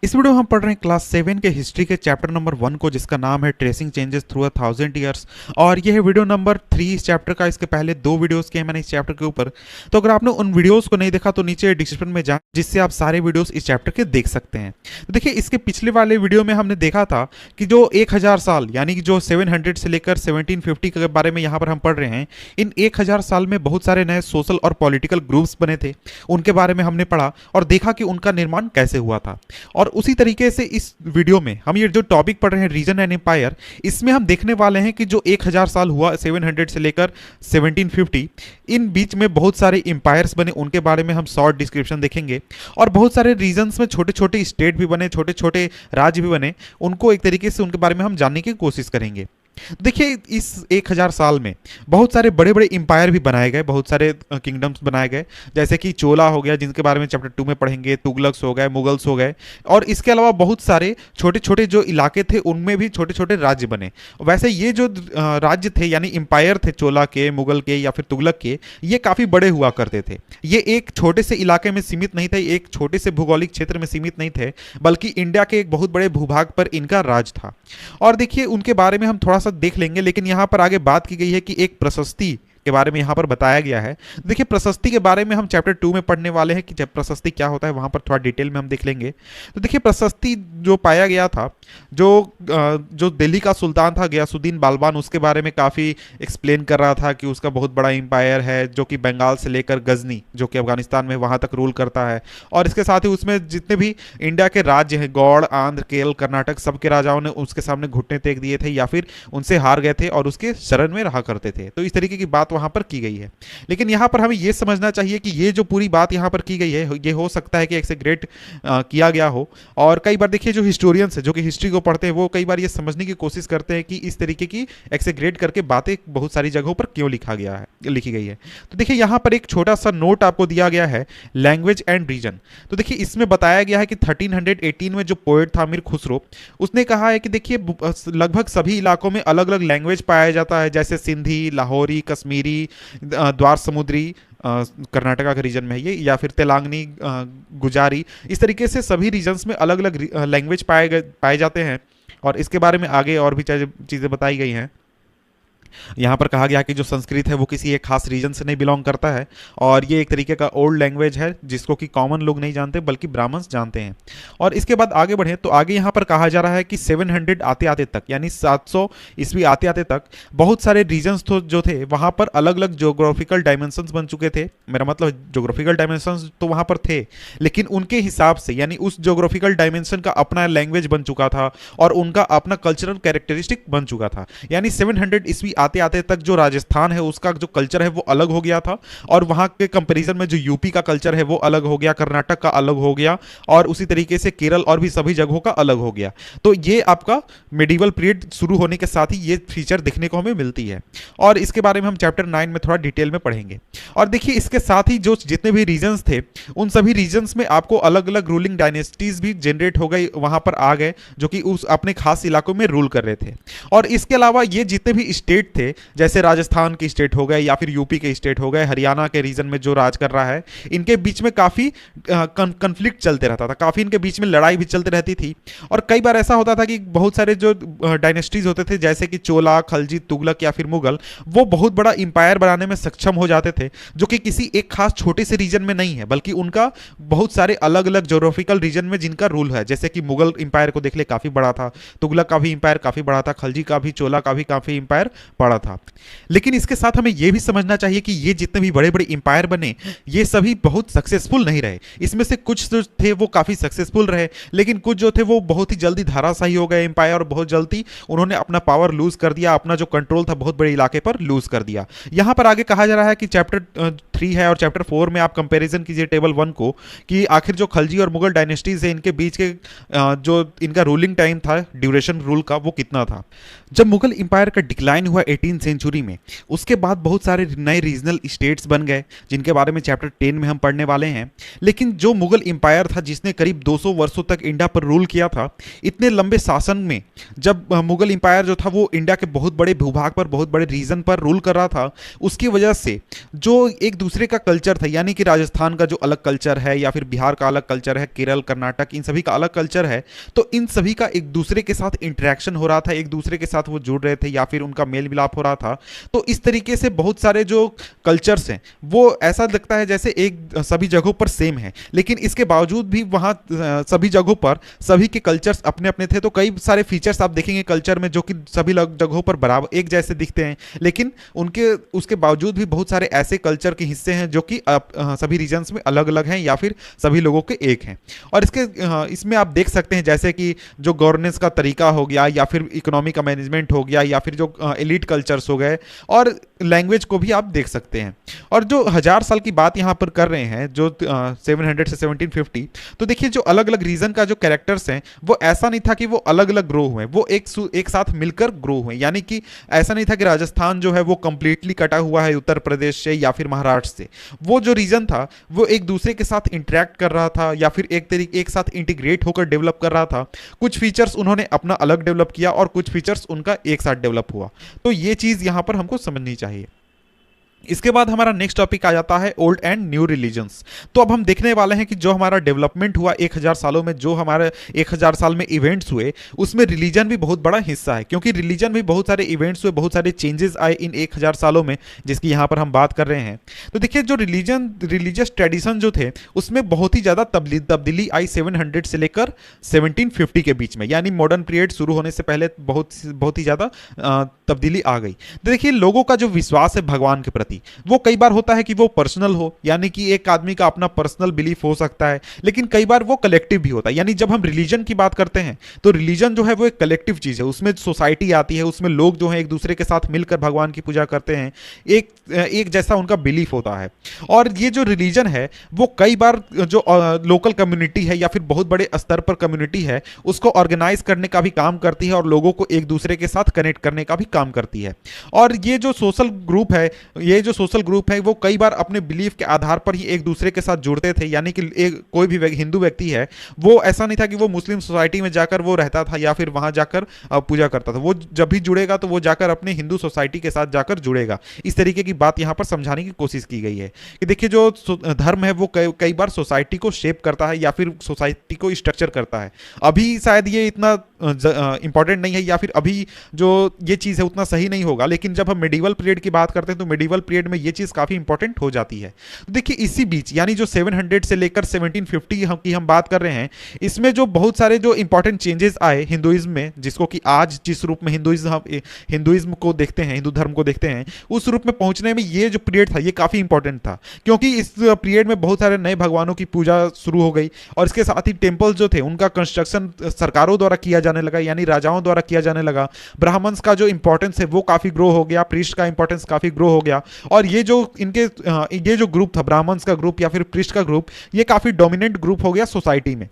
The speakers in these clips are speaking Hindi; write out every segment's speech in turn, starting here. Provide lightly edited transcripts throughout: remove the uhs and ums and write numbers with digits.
इस वीडियो में हम पढ़ रहे हैं क्लास 7 के हिस्ट्री के चैप्टर नंबर 1 को, जिसका नाम है tracing changes through a 1000 years. और ये है वीडियो नंबर 3 इस चैप्टर का। इसके पहले 2 वीडियोस किए हैं मैंने इस चैप्टर के ऊपर। तो अगर आपने उन वीडियोस को नहीं देखा तो नीचे डिस्क्रिप्शन में जाएं, जिससे आप सारे वीडियोस इस चैप्टर के देख सकते हैं। तो देखिए, इसके पिछले वाले वीडियो में हमने देखा था कि जो 1000 साल यानी कि जो 700 से लेकर 1750 के बारे में यहाँ पर हम पढ़ रहे हैं, इन 1000 साल में बहुत सारे नए सोशल और पॉलिटिकल ग्रुप्स बने थे। उनके बारे में हमने पढ़ा और देखा कि उनका निर्माण कैसे हुआ था। और उसी तरीके से इस वीडियो में हम ये जो टॉपिक पढ़ रहे हैं, रीजन एंड एम्पायर, इसमें हम देखने वाले हैं कि जो 1000 साल हुआ 700 से लेकर 1750, इन बीच में बहुत सारे एम्पायर्स बने, उनके बारे में हम शॉर्ट डिस्क्रिप्शन देखेंगे। और बहुत सारे रीजन्स में छोटे छोटे स्टेट भी बने, छोटे छोटे राज्य भी बने, उनको एक तरीके से उनके बारे में हम जानने की कोशिश करेंगे। देखिए, इस 1000 साल में बहुत सारे बड़े बड़े एम्पायर भी बनाए गए, बहुत सारे किंगडम्स बनाए गए, जैसे कि चोला हो गया, जिनके बारे में चैप्टर 2 में पढ़ेंगे, तुगलक्स हो गए, मुगल्स हो गए। और इसके अलावा बहुत सारे छोटे छोटे जो इलाके थे, उनमें भी छोटे छोटे राज्य बने। वैसे ये जो राज्य थे यानी एम्पायर थे, चोला के, मुगल के या फिर तुगलक के, ये काफ़ी बड़े हुआ करते थे। ये एक छोटे से इलाके में सीमित नहीं थे, एक छोटे से भौगोलिक क्षेत्र में सीमित नहीं थे, बल्कि इंडिया के एक बहुत बड़े भूभाग पर इनका राज था। और देखिए, उनके बारे में हम थोड़ा सा देख लेंगे, लेकिन यहां पर आगे बात की गई है कि एक प्रशस्ति के बारे में यहां पर बताया गया है। देखिए, प्रशस्ति के बारे में हम चैप्टर 2 में पढ़ने वाले हैं कि जब प्रशस्ति क्या होता है, वहां पर थोड़ा डिटेल में हम देख लेंगे। तो देखिए, प्रशस्ति जो पाया गया था, जो दिल्ली का सुल्तान था गयासुद्दीन बालबान, उसके बारे में काफ़ी एक्सप्लेन कर रहा था कि उसका बहुत बड़ा एम्पायर है, जो कि बंगाल से लेकर गजनी, जो कि अफगानिस्तान में, वहां तक रूल करता है। और इसके साथ ही उसमें जितने भी इंडिया के राज्य हैं, गौड़, आंध्र, केरल, कर्नाटक, सबके राजाओं ने उसके सामने घुटने टेक दिए थे या फिर उनसे हार गए थे और उसके शरण में रहा करते थे। तो इस तरीके की बात वहां पर की गई है। लेकिन यहां पर हमें यह समझना चाहिए कि ये जो पूरी बात यहां पर की गई है, ये हो सकता है कि एक्सेग्रेट किया गया हो। और कई बार देखिए, जो हिस्टोरियंस है, जो कि हिस्ट्री को पढ़ते हैं, वो कई बार ये समझने की कोशिश करते हैं कि इस तरीके की एक्सेग्रेट करके बातें बहुत सारी जगहों पर क्यों लिखी गई है। तो देखिए, यहां पर एक छोटा सा नोट आपको दिया गया है, लैंग्वेज एंड रीजन। तो देखिए, इसमें बताया गया है कि 1318 में जो पोएट था अमीर खुसरो, उसने कहा है कि देखिए, लगभग सभी इलाकों में अलग अलग लैंग्वेज पाया जाता है, जैसे सिंधी, लाहौरी, कश्मीरी, द्वार समुद्री, कर्नाटका के रीजन में है ये, या फिर तेलंगानी, गुजारी, इस तरीके से सभी रीजन्स में अलग अलग लैंग्वेज पाए जाते हैं। और इसके बारे में आगे और भी चीज़ें बताई गई हैं। यहाँ पर कहा गया कि जो संस्कृत है वो किसी एक खास रीजन से नहीं बिलोंग करता है, और ये एक तरीके का ओल्ड लैंग्वेज है, जिसको कि कॉमन लोग नहीं जानते बल्कि ब्राह्मण्स जानते हैं। और इसके बाद आगे बढ़े तो आगे यहाँ पर कहा जा रहा है कि 700 आते आते तक, यानी 700 ईस्वी आते आते तक, बहुत सारे रीजन्स जो थे वहाँ पर अलग अलग जोग्राफिकल डायमेंशंस बन चुके थे। मेरा मतलब जोग्राफिकल डायमेंशंस तो वहाँ पर थे, लेकिन उनके हिसाब से, यानी उस जोग्राफिकल डायमेंशन का अपना लैंग्वेज बन चुका था और उनका अपना कल्चरल कैरेक्टरिस्टिक बन चुका था। यानी 700 ईस्वी आते आते तक जो राजस्थान है, उसका जो कल्चर है वो अलग हो गया था, और वहां के कंपैरिजन में जो यूपी का कल्चर है वो अलग हो गया, कर्नाटक का अलग हो गया, और उसी तरीके से केरल और भी सभी जगहों का अलग हो गया। तो ये आपका मेडिवल पीरियड शुरू होने के साथ ही ये फीचर देखने को हमें मिलती है, और इसके बारे में हम चैप्टर 9 में थोड़ा डिटेल में पढ़ेंगे। और देखिए, इसके साथ ही जो जितने भी रीजन्स थे, उन सभी रीजन्स में आपको अलग अलग रूलिंग डायनेस्टीज भी जनरेट हो गई, वहां पर आ गए, जो कि उस अपने खास इलाकों में रूल कर रहे थे। और इसके अलावा ये जितने भी स्टेट थे, जैसे राजस्थान के स्टेट हो गए या फिर यूपी के स्टेट हो गए, हरियाणा के रीजन में जो राज कर रहा है, इनके बीच में काफ़ी कन्फ्लिक्ट चलते रहता था, काफ़ी इनके बीच में लड़ाई भी चलती रहती थी। और कई बार ऐसा होता था कि बहुत सारे जो डायनेस्टीज होते थे, जैसे कि चोला, खलजी, तुगलक या फिर मुगल, वो बहुत बड़ा इंपायर बनाने में सक्षम हो जाते थे, जो कि किसी एक खास छोटे से रीजन में नहीं है, बल्कि उनका बहुत सारे अलग अलग जोग्राफिकल रीजन में जिनका रूल है। जैसे कि मुगल इंपायर को देख ले, काफ़ी बड़ा था, तुगलक का भी इंपायर काफ़ी बड़ा था, खलजी का भी, चोला का भी काफ़ी इंपायर बड़ा था। लेकिन इसके साथ हमें यह भी समझना चाहिए कि ये जितने भी बड़े बड़े इंपायर बने, ये सभी बहुत सक्सेसफुल नहीं रहे। इसमें से कुछ जो थे वो काफ़ी सक्सेसफुल रहे, लेकिन कुछ जो थे वो बहुत ही जल्दी धाराशाही हो गए इंपायर, और बहुत जल्दी उन्होंने अपना पावर लूज कर दिया, अपना जो कंट्रोल था बहुत बड़े इलाके पर लूज कर दिया। यहां पर आगे कहा जा रहा है कि चैप्टर 3 है और चैप्टर 4 में आप कंपेरिजन कीजिए टेबल 1 को, कि आखिर जो खलजी और मुगल डायनेस्टीज है, इनके बीच के जो इनका रूलिंग टाइम था, ड्यूरेशन रूल का, वो कितना था। जब मुगल इंपायर का डिक्लाइन हुआ 18 सेंचुरी में। उसके बाद बहुत सारे नए रीजनल स्टेट्स बन गए जिनके बारे में चैप्टर 10 में हम पढ़ने वाले हैं। लेकिन जो मुगल एम्पायर था जिसने करीब 200 वर्षों तक इंडिया पर रूल किया था, इतने लंबे शासन में जब मुगल एम्पायर जो था वो इंडिया के बहुत बड़े भूभाग पर, बहुत बड़े रीजन पर रूल कर रहा था, उसकी वजह से जो एक दूसरे का कल्चर था, यानी कि राजस्थान का जो अलग कल्चर है या फिर बिहार का अलग कल्चर है, केरल, कर्नाटक, इन सभी का अलग कल्चर है, तो इन सभी का एक दूसरे के साथ इंटरेक्शन हो रहा था, एक दूसरे के साथ वो जुड़ रहे थे या फिर उनका मेल मिलाप हो रहा था। तो इस तरीके से बहुत सारे जो कल्चर्स हैं वो ऐसा लगता है जैसे एक सभी जगहों पर सेम है, लेकिन इसके बावजूद भी वहाँ सभी जगहों पर सभी के कल्चर्स अपने अपने थे। तो कई सारे फीचर्स आप देखेंगे कल्चर में जो कि सभी जगहों पर बराबर एक जैसे दिखते हैं, लेकिन उनके उसके बावजूद भी बहुत सारे ऐसे कल्चर के हिस्से हैं जो कि सभी रीजन्स में अलग अलग हैं या फिर सभी लोगों के एक हैं। और इसमें आप देख सकते हैं जैसे कि जो गवर्नेंस का तरीका हो गया या फिर इकोनॉमी का मैनेजमेंट हो गया या फिर जो एलिट कल्चर्स हो गए, और लैंग्वेज को भी आप देख सकते हैं। और जो 1000 साल की बात यहाँ पर कर रहे हैं, जो 700 से 1750, तो देखिए जो अलग अलग रीजन का जो कैरेक्टर्स हैं वो ऐसा नहीं था कि वो अलग अलग ग्रो हुए, वो एक साथ मिलकर ग्रो हुए। यानी कि ऐसा नहीं था कि राजस्थान जो है वो कंप्लीटली कटा हुआ है उत्तर प्रदेश से या फिर महाराष्ट्र से। वो जो रीजन था वो एक दूसरे के साथ इंटरेक्ट कर रहा था या फिर एक साथ इंटीग्रेट होकर डेवलप कर रहा था। कुछ फीचर्स उन्होंने अपना अलग डेवलप किया और कुछ फीचर्स उनका एक साथ डेवलप हुआ। तो ये चीज़ यहाँ पर हमको समझनी चाहिए। इसके बाद हमारा नेक्स्ट टॉपिक आ जाता है ओल्ड एंड न्यू रिलीजन्स। तो अब हम देखने वाले हैं कि जो हमारा डेवलपमेंट हुआ 1000 सालों में, जो हमारे 1000 साल में इवेंट्स हुए, उसमें रिलीजन भी बहुत बड़ा हिस्सा है, क्योंकि रिलीजन भी बहुत सारे इवेंट्स हुए, बहुत सारे चेंजेस आए इन 1000 सालों में, जिसकी यहाँ पर हम बात कर रहे हैं। तो देखिए जो रिलीजियस ट्रेडिशन जो थे उसमें बहुत ही ज़्यादा तब्दीली आई 700 से लेकर 1750 के बीच में, यानी मॉडर्न पीरियड शुरू होने से पहले बहुत ही ज़्यादा तब्दीली आ गई। तो देखिए लोगों का जो विश्वास है भगवान के प्रति, वो कई बार होता है कि वो पर्सनल हो, यानी कि एक आदमी का अपना पर्सनल बिलीफ हो सकता है, लेकिन कई बार वो कलेक्टिव भी होता है। यानी जब हम रिलीजन की बात करते हैं तो रिलीजन जो है वो एक कलेक्टिव चीज़ है, उसमें सोसाइटी आती है, उसमें लोग जो है एक दूसरे के साथ मिलकर भगवान की पूजा करते हैं, एक जैसा उनका बिलीफ होता है। और ये जो रिलीजन है वो कई बार जो लोकल कम्युनिटी है या फिर बहुत बड़े स्तर पर कम्युनिटी है उसको ऑर्गेनाइज करने का भी काम करती है और लोगों को एक दूसरे के साथ कनेक्ट करने का भी काम करती है। और ये जो सोशल ग्रुप है वो कई बार अपने बिलीफ के आधार पर ही एक दूसरे के साथ जुड़ते थे। यानी कि कोई भी हिंदू व्यक्ति है वो ऐसा नहीं था कि वो मुस्लिम सोसाइटी में जाकर वो रहता था या फिर वहां जाकर पूजा करता था। वो जब भी जुड़ेगा तो वो जाकर अपने हिंदू सोसाइटी के साथ जाकर जुड़ेगा। इस तरीके की बात यहाँ पर समझाने की कोशिश की गई है कि देखिए जो धर्म है वो कई बार सोसाइटी को शेप करता है या फिर सोसाइटी को स्ट्रक्चर करता है। अभी शायद ये इतना इंपॉर्टेंट नहीं है या फिर अभी जो ये चीज़ है उतना सही नहीं होगा, लेकिन जब हम मेडिवल पीरियड की बात करते हैं तो मेडिवल पीरियड में ये चीज़ काफ़ी इंपॉर्टेंट हो जाती है। तो देखिए इसी बीच यानी जो 700 से लेकर 1750 की हम बात कर रहे हैं, इसमें जो बहुत सारे जो इंपॉर्टेंट चेंजेस आए हिंदुइज्म में, जिसको कि आज जिस रूप में हिंदुइज्म को देखते हैं, हिंदू धर्म को देखते हैं, उस रूप में पहुंचने में ये जो पीरियड था ये काफ़ी इंपॉर्टेंट था, क्योंकि इस पीरियड में बहुत सारे नए भगवानों की पूजा शुरू हो गई और इसके साथ ही टेम्पल्स जो थे उनका कंस्ट्रक्शन सरकारों द्वारा किया जाने लगा, यानी राजाओं द्वारा किया जाने लगा। ब्राह्मण्स का जो इंपॉर्टेंस है वो काफ़ी ग्रो हो गया, प्रीस्ट का इंपॉर्टेंस काफ़ी ग्रो हो गया। और ये जो ग्रुप था, ब्राह्मण्स का ग्रुप या फिर प्रीस्ट का ग्रुप, ये काफ़ी डोमिनेंट ग्रुप हो गया सोसाइटी में।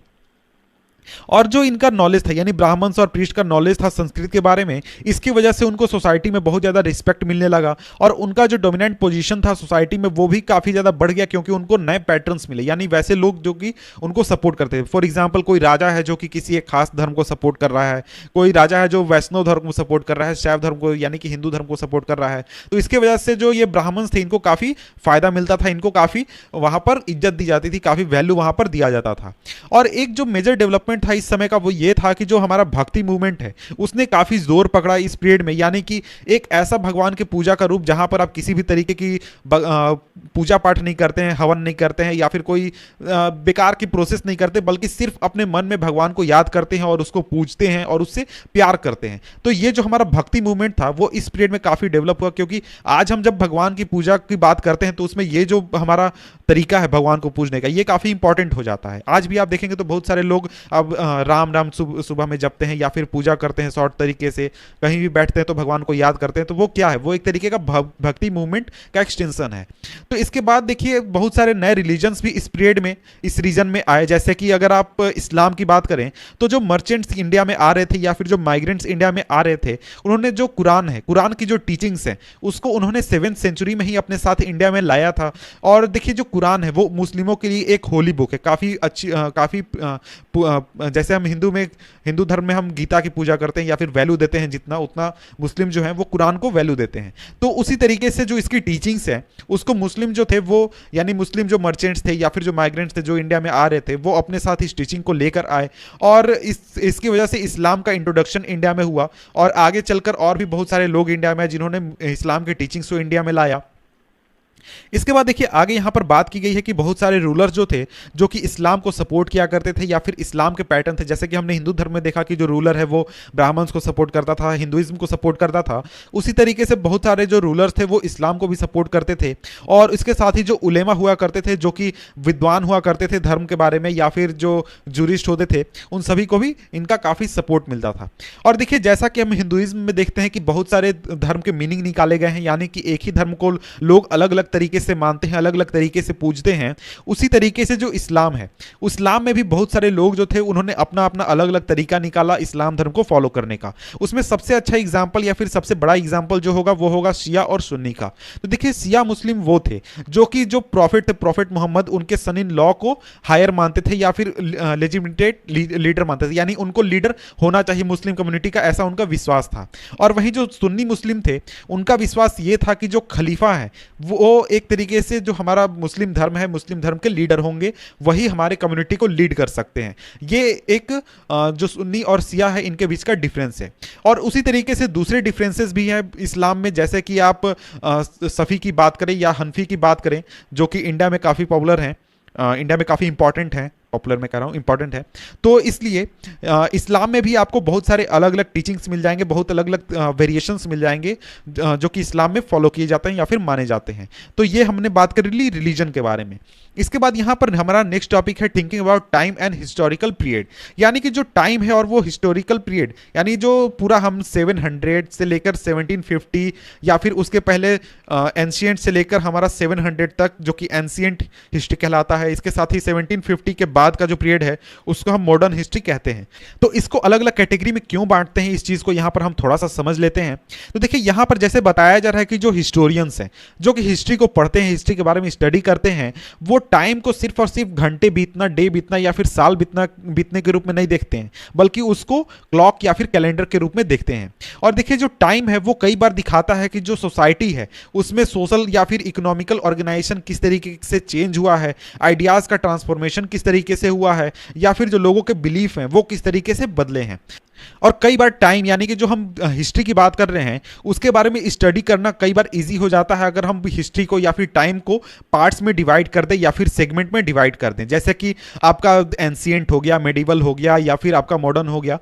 और जो इनका नॉलेज था यानी ब्राह्मण्स और प्रीस्ट का नॉलेज था संस्कृत के बारे में, इसकी वजह से उनको सोसाइटी में बहुत ज़्यादा रिस्पेक्ट मिलने लगा और उनका जो डोमिनेंट पोजीशन था सोसाइटी में वो भी काफ़ी ज़्यादा बढ़ गया, क्योंकि उनको नए पैटर्न्स मिले, यानी वैसे लोग जो कि उनको सपोर्ट करते थे। फॉर एग्जाम्पल कोई राजा है जो कि किसी एक खास धर्म को सपोर्ट कर रहा है, कोई राजा है जो वैष्णव धर्म को सपोर्ट कर रहा है, शैव धर्म को यानी कि हिंदू धर्म को सपोर्ट कर रहा है। तो इसके वजह से जो ये ब्राह्मण्स थे इनको काफ़ी फायदा मिलता था, इनको काफ़ी वहाँ पर इज्जत दी जाती थी, काफ़ी वैल्यू वहाँ पर दिया जाता था। और एक जो मेजर डेवलपमेंट था इस समय का वो ये था कि जो हमारा भक्ति मूवमेंट है उसने काफ़ी जोर पकड़ा इस पीरियड में, यानी कि एक ऐसा भगवान के पूजा का रूप जहाँ पर आप किसी भी तरीके की पूजा पाठ नहीं करते हैं, हवन नहीं करते हैं या फिर कोई बेकार की प्रोसेस नहीं करते, बल्कि सिर्फ अपने मन में भगवान को याद करते हैं और उसको पूजते हैं और उससे प्यार करते हैं। तो ये जो हमारा भक्ति मूवमेंट था वो इस पीरियड में काफ़ी डेवलप हुआ, क्योंकि आज हम जब भगवान की पूजा की बात करते हैं तो उसमें ये जो हमारा तरीका है भगवान को पूजने का ये काफ़ी इंपॉर्टेंट हो जाता है। आज भी आप देखेंगे तो बहुत सारे लोग राम राम सुबह में जपते हैं या फिर पूजा करते हैं शॉर्ट तरीके से, कहीं भी बैठते हैं तो भगवान को याद करते हैं, तो वो क्या है, वो एक तरीके का भक्ति मूवमेंट का एक्सटेंशन है। तो इसके बाद देखिए बहुत सारे नए रिलीजन्स भी इस पीरियड में इस रीजन में आए, जैसे कि अगर आप इस्लाम की बात करें तो जो मर्चेंट्स इंडिया में आ रहे थे या फिर जो माइग्रेंट्स इंडिया में आ रहे थे, उन्होंने जो कुरान है, कुरान की जो टीचिंग्स है उसको उन्होंने 7th सेंचुरी में ही अपने साथ इंडिया में लाया था। और देखिए जो कुरान है वो मुस्लिमों के लिए एक होली बुक है, काफ़ी अच्छी, काफ़ी जैसे हम हिंदू धर्म में हम गीता की पूजा करते हैं या फिर वैल्यू देते हैं जितना, उतना मुस्लिम जो है वो कुरान को वैल्यू देते हैं। तो उसी तरीके से जो इसकी टीचिंग्स है उसको मुस्लिम जो थे वो, यानी मुस्लिम जो मर्चेंट्स थे या फिर जो माइग्रेंट्स थे जो इंडिया में आ रहे थे, वो अपने साथ इस टीचिंग को लेकर आए और इसकी वजह से इस्लाम का इंट्रोडक्शन इंडिया में हुआ। और आगे चलकर और भी बहुत सारे लोग इंडिया में जिन्होंने इस्लाम की टीचिंग्स को इंडिया में लाया। इसके बाद देखिए आगे यहाँ पर बात की गई है कि बहुत सारे रूलर जो थे जो कि इस्लाम को सपोर्ट किया करते थे या फिर इस्लाम के पैटर्न थे, जैसे कि हमने हिंदू धर्म में देखा कि जो रूलर है वो ब्राह्मण्स को सपोर्ट करता था, हिंदुइज्म को सपोर्ट करता था, उसी तरीके से बहुत सारे जो रूलर्स थे वो इस्लाम को भी सपोर्ट करते थे। और इसके साथ ही जो उलेमा हुआ करते थे जो कि विद्वान हुआ करते थे धर्म के बारे में या फिर जो जूरिस्ट होते थे, उन सभी को भी इनका काफ़ी सपोर्ट मिलता था। और देखिए जैसा कि हम हिंदुइज्म में देखते हैं कि बहुत सारे धर्म के मीनिंग निकाले गए हैं, यानी कि एक ही धर्म को लोग अलग अलग तरीके से मानते हैं, अलग अलग तरीके से पूजते हैं। उसी तरीके से जो इस्लाम है, इस्लाम में भी बहुत सारे लोग जो थे उन्होंने अपना अपना अलग अलग तरीका निकाला इस्लाम धर्म को फॉलो करने का। उसमें सबसे अच्छा एग्जाम्पल या फिर सबसे बड़ा एग्जाम्पल जो होगा वो होगा शिया और सुन्नी का। तो देखिए शिया मुस्लिम वो थे जो कि जो प्रॉफिट थे, प्रॉफिट मोहम्मद, उनके सन इन लॉ को हायर मानते थे या फिर लेजिटिमेट लीडर मानते थे, यानी उनको लीडर होना चाहिए मुस्लिम कम्युनिटी का, ऐसा उनका विश्वास था। और वहीं जो सुन्नी मुस्लिम थे उनका विश्वास ये था कि जो खलीफा है वो एक तरीके से जो हमारा मुस्लिम धर्म है, मुस्लिम धर्म के लीडर होंगे, वही हमारे कम्युनिटी को लीड कर सकते हैं। ये एक जो सुन्नी और शिया है इनके बीच का डिफरेंस है। और उसी तरीके से दूसरे डिफरेंसेस भी हैं इस्लाम में, जैसे कि आप सफ़ी की बात करें या हनफी की बात करें जो कि इंडिया में काफ़ी पॉपुलर हैं, इंडिया में काफ़ी इंपॉर्टेंट है, पॉपुलर में कह रहा हूँ, इंपॉर्टेंट है। तो इसलिए इस्लाम में भी आपको बहुत सारे अलग अलग टीचिंग्स मिल जाएंगे, बहुत अलग अलग वेरिएशंस मिल जाएंगे जो कि इस्लाम में फॉलो किए जाते हैं या फिर माने जाते हैं। तो ये हमने बात कर ली रिलीजन के बारे में। इसके बाद यहाँ पर हमारा नेक्स्ट टॉपिक है thinking about time and historical period, यानी कि जो टाइम है और वो हिस्टोरिकल पीरियड, यानी जो पूरा हम 700 से लेकर 1750 या फिर उसके पहले एंशियंट से लेकर हमारा 700 तक जो कि एंशियंट हिस्ट्री कहलाता है, इसके साथ ही 1750 के बाद का जो पीरियड है उसको हम मॉडर्न हिस्ट्री कहते हैं। तो इसको अलग अलग कैटेगरी में क्यों बांटते हैं, इस चीज़ को यहाँ पर हम थोड़ा सा समझ लेते हैं। तो देखिए यहाँ पर जैसे बताया जा रहा है कि जो हिस्टोरियंस हैं जो कि हिस्ट्री को पढ़ते हैं, हिस्ट्री के बारे में स्टडी करते हैं, वो टाइम को सिर्फ और सिर्फ घंटे बीतना, डे बीतना या फिर साल बीतने के रूप में नहीं देखते हैं, बल्कि उसको क्लॉक या फिर कैलेंडर के रूप में देखते हैं। और देखिए जो टाइम है वो कई बार दिखाता है कि जो सोसाइटी है उसमें सोशल या फिर इकोनॉमिकल ऑर्गेनाइजेशन किस तरीके से चेंज हुआ है, आइडियाज़ का ट्रांसफॉर्मेशन किस तरीके से हुआ है, या फिर जो लोगों के बिलीफ हैं वो किस तरीके से बदले हैं। और कई बार टाइम यानी कि जो हम हिस्ट्री की बात कर रहे हैं उसके बारे में स्टडी करना कई बार इजी हो जाता है अगर हम हिस्ट्री को या फिर टाइम को पार्ट्स में डिवाइड कर दें या फिर सेगमेंट में डिवाइड कर दें, जैसे कि आपका एंशिएंट हो गया, मेडिवल हो गया या फिर आपका मॉडर्न हो गया।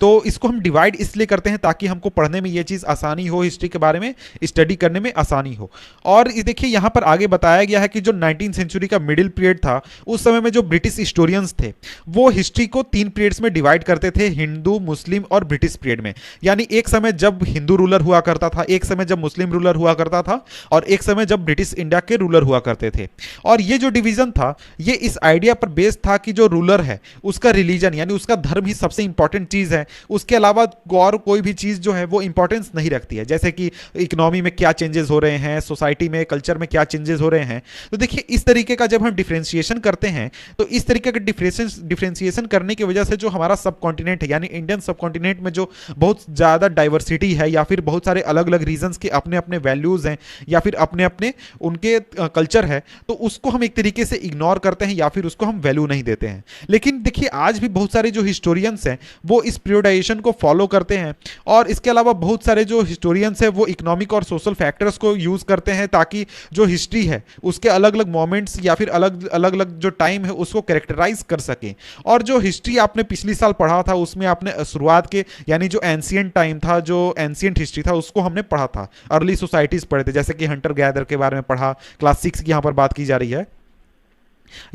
तो इसको हम डिवाइड इसलिए करते हैं ताकि हमको पढ़ने में ये चीज़ आसानी हो, हिस्ट्री के बारे में स्टडी करने में आसानी हो। और देखिए यहाँ पर आगे बताया गया है कि जो 19th सेंचुरी का मिडिल पीरियड था उस समय में जो ब्रिटिश हिस्टोरियंस थे वो हिस्ट्री को 3 पीरियड्स में डिवाइड करते थे, हिंदू, मुस्लिम और ब्रिटिश पीरियड में। यानी एक समय जब हिंदू रूलर हुआ करता था, एक समय जब मुस्लिम रूलर हुआ करता था और एक समय जब ब्रिटिश इंडिया के रूलर हुआ करते थे। और ये जो डिवीजन था ये इस आइडिया पर बेस्ड था कि जो रूलर है उसका रिलीजन यानी उसका धर्म ही सबसे इंपॉर्टेंट चीज़ है, उसके अलावा और कोई भी चीज़ जो है वो इंपॉर्टेंस नहीं रखती है, जैसे कि इकोनॉमी में क्या चेंजेस हो रहे हैं, सोसाइटी में, कल्चर में क्या चेंजेस हो रहे हैं। तो देखिए इस तरीके का जब हम डिफ्रेंशिएशन करते हैं तो इस तरीके का डिफ्रेंशिएशन करने की वजह से जो हमारा सब कॉन्टिनेंट है यानी इंडियन सब कॉन्टिनेंट में जो बहुत ज़्यादा डाइवर्सिटी है या फिर बहुत सारे अलग अलग रीजन्स के अपने अपने वैल्यूज़ हैं या फिर अपने अपने उनके कल्चर है, तो उसको हम एक तरीके से इग्नोर करते हैं या फिर उसको हम वैल्यू नहीं देते हैं। लेकिन देखिए आज भी बहुत सारे जो हिस्टोरियंस हैं वो इस पीरियडाइजेशन को फॉलो करते हैं और इसके अलावा बहुत सारे जो हिस्टोरियंस हैं वो इकोनॉमिक और सोशल फैक्टर्स को यूज़ करते हैं ताकि जो हिस्ट्री है उसके अलग अलग मोमेंट्स या फिर अलग अलग जो टाइम है उसको कैरेक्टराइज कर सकें। और जो हिस्ट्री आपने पिछली साल पढ़ा था उसमें आपने शुरुआत के यानी जो एंशिएंट टाइम था, जो एंशिएंट हिस्ट्री था उसको हमने पढ़ा था, अर्ली सोसाइटीज़ पढ़े थे, जैसे कि हंटर गैदर के बारे में पढ़ा, क्लास 6 की यहाँ पर बात की जा रही है।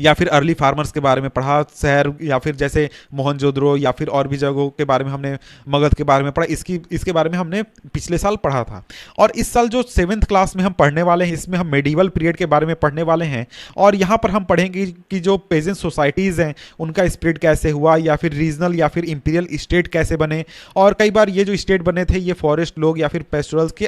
या फिर अर्ली फार्मर्स के बारे में पढ़ा, शहर या फिर जैसे मोहनजोदड़ो या फिर और भी जगहों के बारे में हमने, मगध के बारे में पढ़ा। इसके बारे में हमने पिछले साल पढ़ा था। और इस साल जो 7th क्लास में हम पढ़ने वाले हैं, इसमें हम मेडिवल पीरियड के बारे में पढ़ने वाले हैं। और यहाँ पर हम पढ़ेंगे कि जो पेजेंट सोसाइटीज़ हैं उनका स्प्रेड कैसे हुआ, या फिर रीजनल या फिर इंपीरियल स्टेट कैसे बने। और कई बार ये जो स्टेट बने थे ये फॉरेस्ट लोग या फिर पेस्टोरल्स के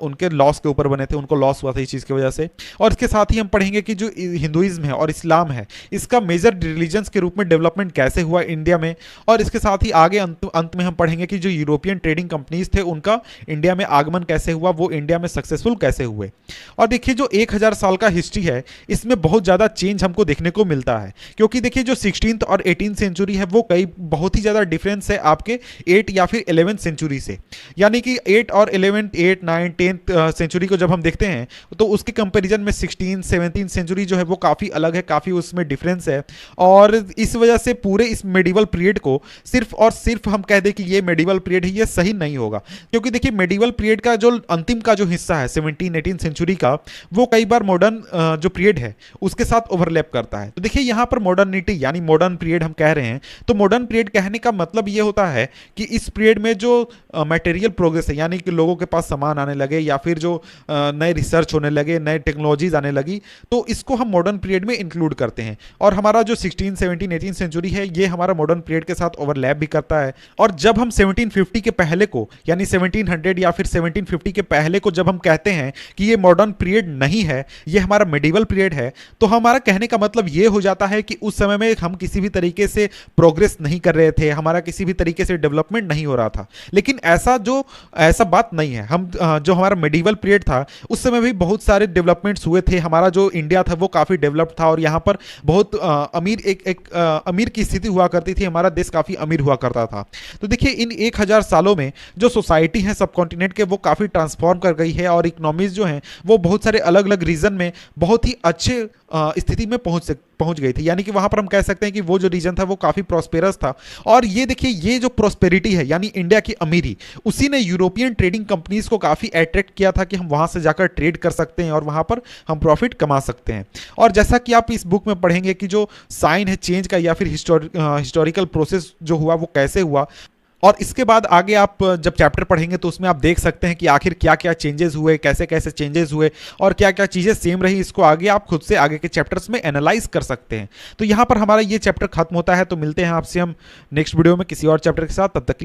उनके लॉस के ऊपर बने थे, उनको लॉस हुआ था इस चीज़ की वजह से। और इसके साथ ही हम पढ़ेंगे कि जो हिंदुइज्म है और इस्लाम है, इसका मेजर रिलीजन्स के रूप में डेवलपमेंट कैसे हुआ इंडिया में। और इसके साथ ही आगे अंत में हम पढ़ेंगे कि जो यूरोपियन ट्रेडिंग कंपनीज थे उनका इंडिया में आगमन कैसे हुआ, वो इंडिया में सक्सेसफुल कैसे हुए। और देखिए जो 1000 साल का हिस्ट्री है इसमें बहुत ज़्यादा चेंज हमको देखने को मिलता है, क्योंकि देखिए जो 16th और 18th सेंचुरी है वो कई बहुत ही ज़्यादा डिफरेंस है आपके 8 या फिर 11th सेंचुरी से। यानी कि 8 और 11th, 8, 9, 10th सेंचुरी को जब हम देखते हैं तो उसके कंपैरिजन में 16th, 17th सेंचुरी जो है वो काफ़ी अलग है, काफ़ी उसमें डिफरेंस है। और इस वजह से पूरे इस मेडिवल पीरियड को सिर्फ और सिर्फ हम कह दें कि ये मेडिवल पीरियड है, ये सही नहीं होगा। क्योंकि देखिए मेडिवल पीरियड का जो अंतिम का जो हिस्सा है 17th-18th सेंचुरी का, वो कई बार मॉडर्न जो पीरियड है उसके साथ ओवरलैप करता है। तो देखिए यहाँ पर मॉडर्निटी यानी मॉडर्न पीरियड हम कह रहे हैं, तो मॉडर्न पीरियड कहने का मतलब ये होता है कि इस पीरियड में जो मटेरियल प्रोग्रेस है, यानी कि लोगों के पास सामान आने लगे या फिर जो नए रिसर्च होने लगे, नए टेक्नोलॉजीज आने लगी, तो इसको हम मॉडर्न पीरियड में इंक्लूड करते हैं। और हमारा जो 16, 17, 18 सेंचुरी है ये हमारा मॉडर्न पीरियड के साथ ओवरलैप भी करता है। और जब हम 1750 के पहले को यानी 1700 या फिर 1750 के पहले को जब हम कहते हैं कि ये मॉडर्न पीरियड नहीं है, ये हमारा मेडिवल पीरियड है, तो हमारा कहने का मतलब ये हो जाता है कि उस समय में हम किसी भी तरीके से प्रोग्रेस नहीं कर रहे थे, हमारा किसी भी तरीके से डेवलपमेंट नहीं हो रहा था। लेकिन ऐसा बात नहीं है। हम जो हमारा मेडिवल पीरियड था उस समय भी बहुत सारे डेवलपमेंट्स हुए थे, हमारा जो इंडिया था वो काफ़ी डेवलप्ड था और यहाँ पर बहुत अमीर की स्थिति हुआ करती थी, हमारा देश काफ़ी अमीर हुआ करता था। तो देखिए इन 1000 सालों में जो सोसाइटी है सब कॉन्टिनेंट के वो काफ़ी ट्रांसफॉर्म कर गई है और इकोनॉमीज जो हैं वो बहुत सारे अलग अलग रीजन में बहुत ही अच्छे स्थिति में पहुंच गई थी। यानी कि वहां पर हम कह सकते हैं कि वो जो रीजन था वो काफ़ी प्रॉस्पेरस था। और ये देखिए ये जो प्रॉस्पेरिटी है यानी इंडिया की अमीरी, उसी ने यूरोपियन ट्रेडिंग कंपनीज को काफ़ी अट्रैक्ट किया था कि हम वहां से जाकर ट्रेड कर सकते हैं और वहां पर हम प्रॉफिट कमा सकते हैं। और जैसा कि आप इस बुक में पढ़ेंगे कि जो साइन है चेंज का या फिर हिस्टोरिकल प्रोसेस जो हुआ वो कैसे हुआ। और इसके बाद आगे आप जब चैप्टर पढ़ेंगे तो उसमें आप देख सकते हैं कि आखिर क्या क्या चेंजेस हुए, कैसे कैसे चेंजेस हुए और क्या क्या चीज़ें सेम रही। इसको आगे आप खुद से आगे के चैप्टर्स में एनालाइज कर सकते हैं। तो यहाँ पर हमारा ये चैप्टर खत्म होता है। तो मिलते हैं आपसे हम नेक्स्ट वीडियो में किसी और चैप्टर के साथ। तब तक